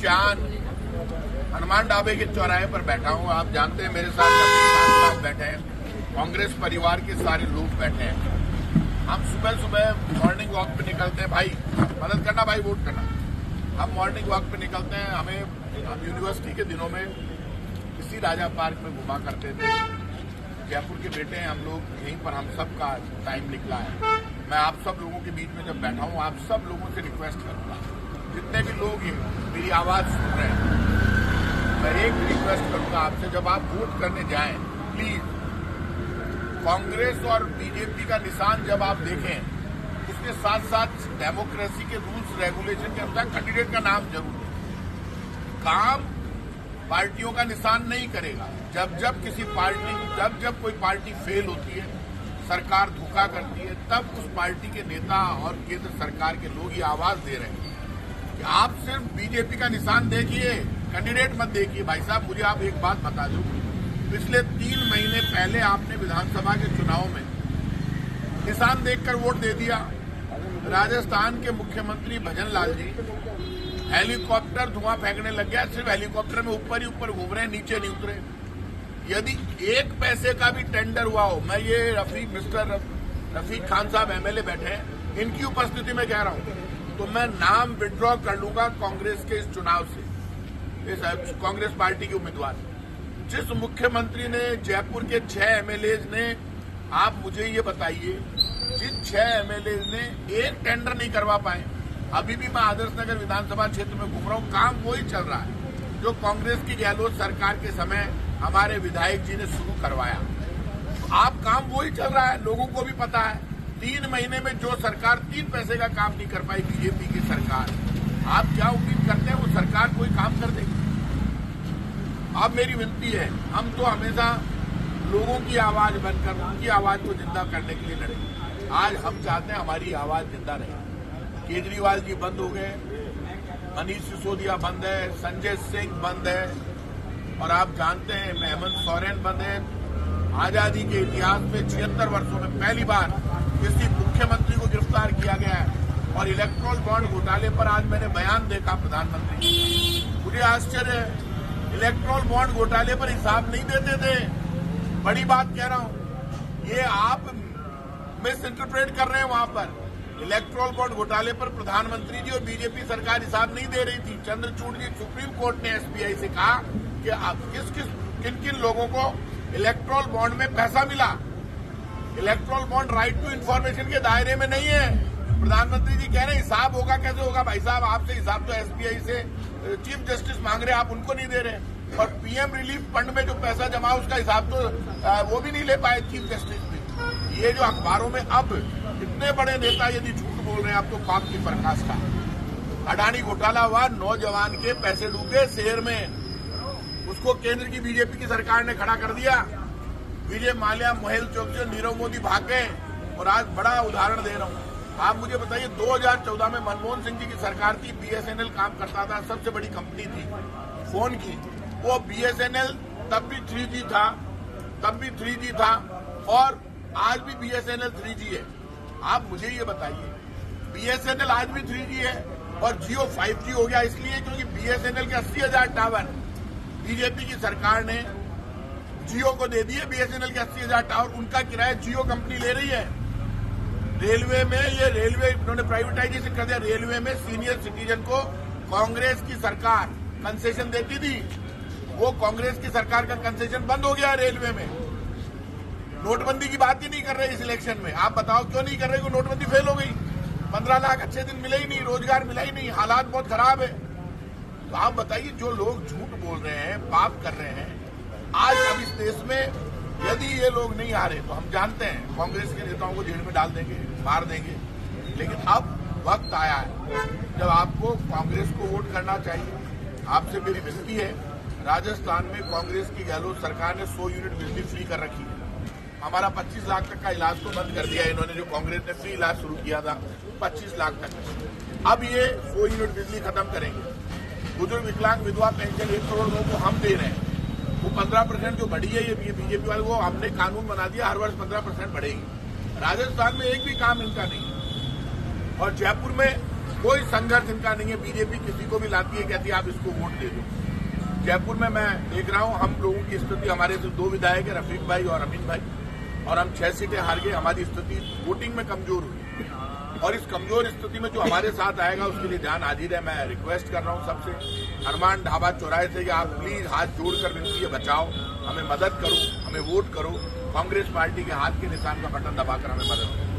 शान हनुमान ढाबे के चौराहे पर बैठा हूं। आप जानते हैं मेरे साथ साहब बैठे हैं, कांग्रेस परिवार के सारे लोग बैठे हैं। हम सुबह सुबह मॉर्निंग वॉक पे निकलते हैं। भाई मदद करना, भाई वोट करना। हम मॉर्निंग वॉक पे निकलते हैं। हम यूनिवर्सिटी के दिनों में इसी राजा पार्क में घुमा करते थे। जयपुर के बेटे हैं हम लोग, यहीं पर हम सबका टाइम निकला है। मैं आप सब लोगों के बीच में जब बैठा हूं, आप सब लोगों से रिक्वेस्ट करूंगा, जितने भी लोग हैं मेरी आवाज सुन रहे हैं, मैं एक रिक्वेस्ट करूंगा आपसे, जब आप वोट करने जाएं प्लीज कांग्रेस और बीजेपी का निशान जब आप देखें, उसके साथ साथ डेमोक्रेसी के रूल्स रेगुलेशन के अनुसार कैंडिडेट का नाम जरूर दें। काम पार्टियों का निशान नहीं करेगा। जब किसी पार्टी जब कोई पार्टी फेल होती है, सरकार धोखा करती है, तब उस पार्टी के नेता और केंद्र सरकार के लोग ये आवाज दे रहे हैं कि आप सिर्फ बीजेपी का निशान देखिए, कैंडिडेट मत देखिए। भाई साहब, मुझे आप एक बात बता दो, पिछले 3 महीने पहले आपने विधानसभा के चुनाव में निशान देखकर वोट दे दिया। राजस्थान के मुख्यमंत्री भजन लाल जी हेलीकॉप्टर धुआं फेंकने लग गया, सिर्फ हेलीकॉप्टर में ऊपर ही ऊपर घूम रहे हैं, नीचे नहीं उतरे। यदि 1 पैसे का भी टेंडर हुआ हो, मैं ये मिस्टर रफीक खान साहब एमएलए बैठे हैं, इनकी उपस्थिति में कह रहा हूं, तो मैं नाम विड्रॉ कर लूंगा कांग्रेस के इस चुनाव से, इस कांग्रेस पार्टी के उम्मीदवार। जिस मुख्यमंत्री ने जयपुर के 6 एमएलए ने, आप मुझे ये बताइए, जिन 6 एमएलए ने एक टेंडर नहीं करवा पाए। अभी भी मैं आदर्श नगर विधानसभा क्षेत्र में घूम रहा हूं, काम वही चल रहा है जो कांग्रेस की गहलोत सरकार के समय हमारे विधायक जी ने शुरू करवाया। तो आप काम वही चल रहा है, लोगों को भी पता है। 3 महीने में जो सरकार 3 पैसे का काम नहीं कर पाई बीजेपी की सरकार, आप क्या उम्मीद करते हैं वो सरकार कोई काम कर देगी? अब मेरी विनती है, हम तो हमेशा लोगों की आवाज बनकर उनकी आवाज को जिंदा करने के लिए लड़े। आज हम चाहते हैं हमारी आवाज जिंदा रहे। केजरीवाल जी बंद हो गए, मनीष सिसोदिया बंद है, संजय सिंह बंद है, और आप जानते हैं हेमंत सोरेन बंद है। आजादी के इतिहास में 76 वर्षों में पहली बार किसी मुख्यमंत्री को गिरफ्तार किया गया है। और इलेक्ट्रोल बॉन्ड घोटाले पर आज मैंने बयान देखा प्रधानमंत्री, मुझे आश्चर्य है, इलेक्ट्रोल बॉन्ड घोटाले पर हिसाब नहीं देते थे। बड़ी बात कह रहा हूं, ये आप मिस इंटरप्रेट कर रहे हैं। वहां पर इलेक्ट्रोल बॉन्ड घोटाले पर प्रधानमंत्री जी और बीजेपी सरकार हिसाब नहीं दे रही थी। चंद्रचूड़ जी, सुप्रीम कोर्ट ने एसबीआई से कहा कि किन लोगों को इलेक्ट्रोल बॉन्ड में पैसा मिला। Electoral bond right to information के दायरे में नहीं है। प्रधानमंत्री जी कह रहे हैं हिसाब होगा, कैसे होगा? भाई साहब, आपसे हिसाब तो एसबीआई से चीफ जस्टिस मांग रहे हैं, आप उनको नहीं दे रहे। और पीएम रिलीफ फंड में जो पैसा जमा, उसका हिसाब तो वो भी नहीं ले पाए चीफ जस्टिस भी। ये जो अखबारों में अब इतने बड़े नेता यदि झूठ बोल रहे हैं, अब तो पाप की पराकाष्ठा। अडानी घोटाला हुआ, नौजवान के पैसे डूबे शहर में, उसको केंद्र की बीजेपी की सरकार ने खड़ा कर दिया। विजय माल्या महल चौक से नीरव मोदी भाग गए। और आज बड़ा उदाहरण दे रहा हूं, आप मुझे बताइए, 2014 में मनमोहन सिंह जी की सरकार थी, बीएसएनएल काम करता था, सबसे बड़ी कंपनी थी फोन की। वो बीएसएनएल तब भी 3G था, और आज भी बीएसएनएल 3G है। आप मुझे ये बताइए, बीएसएनएल आज भी 3G है और जियो 5G हो गया, इसलिए क्योंकि बीएसएनएल के 80,000 टावर बीजेपी की सरकार ने जियो को दे दिए। बीएसएनएल के 80,000 टावर, उनका किराया जियो कंपनी ले रही है। रेलवे में इन्होंने प्राइवेटाइजेशन कर दिया। रेलवे में सीनियर सिटीजन को कांग्रेस की सरकार कंसेशन देती थी, वो कांग्रेस की सरकार का कंसेशन बंद हो गया रेलवे में। नोटबंदी की बात ही नहीं कर रहे इस इलेक्शन में। आप बताओ क्यों नहीं कर रहे? नोटबंदी फेल हो गई, 15 लाख अच्छे दिन मिले ही नहीं, रोजगार मिला ही नहीं, हालात बहुत खराब है। तो आप बताइए, जो लोग झूठ बोल रहे हैं, पाप कर रहे हैं, आज अब इस देश में यदि ये लोग नहीं आ रहे तो हम जानते हैं कांग्रेस के नेताओं को जेल में डाल देंगे, मार देंगे। लेकिन अब वक्त आया है जब आपको कांग्रेस को वोट करना चाहिए। आपसे मेरी विनती है, राजस्थान में कांग्रेस की गहलोत सरकार ने 100 यूनिट बिजली फ्री कर रखी है। हमारा 25 लाख तक का इलाज तो बंद कर दिया इन्होंने, जो कांग्रेस ने फ्री इलाज शुरू किया था 25 लाख तक। अब ये 100 यूनिट बिजली खत्म करेंगे। बुजुर्ग विकलांग विधवा पेंशन 1 करोड़ लोगों को हम दे रहे हैं, वो 15% जो बढ़ी है ये बीजेपी वाले, वो हमने कानून बना दिया, हर वर्ष 15% बढ़ेगी। राजस्थान में एक भी काम इनका नहीं। और जयपुर में कोई संघर्ष इनका नहीं है। बीजेपी किसी को भी लाती है, कहती है आप इसको वोट दे दो। जयपुर में मैं देख रहा हूं हम लोगों की स्थिति, हमारे तो 2 विधायक है, रफीक भाई और अमीन भाई, और हम 6 सीटें हार गए। हमारी स्थिति वोटिंग में कमजोर हुई, और इस कमजोर स्थिति में जो हमारे साथ आएगा उसके लिए जान हाजिर है। मैं रिक्वेस्ट कर रहा हूं सबसे, अरमान ढाबा चौराहे से, कि आप प्लीज हाथ जोड़कर विनती है, बचाओ, हमें मदद करो, हमें वोट करो, कांग्रेस पार्टी के हाथ के निशान का बटन दबाकर हमें मदद करो।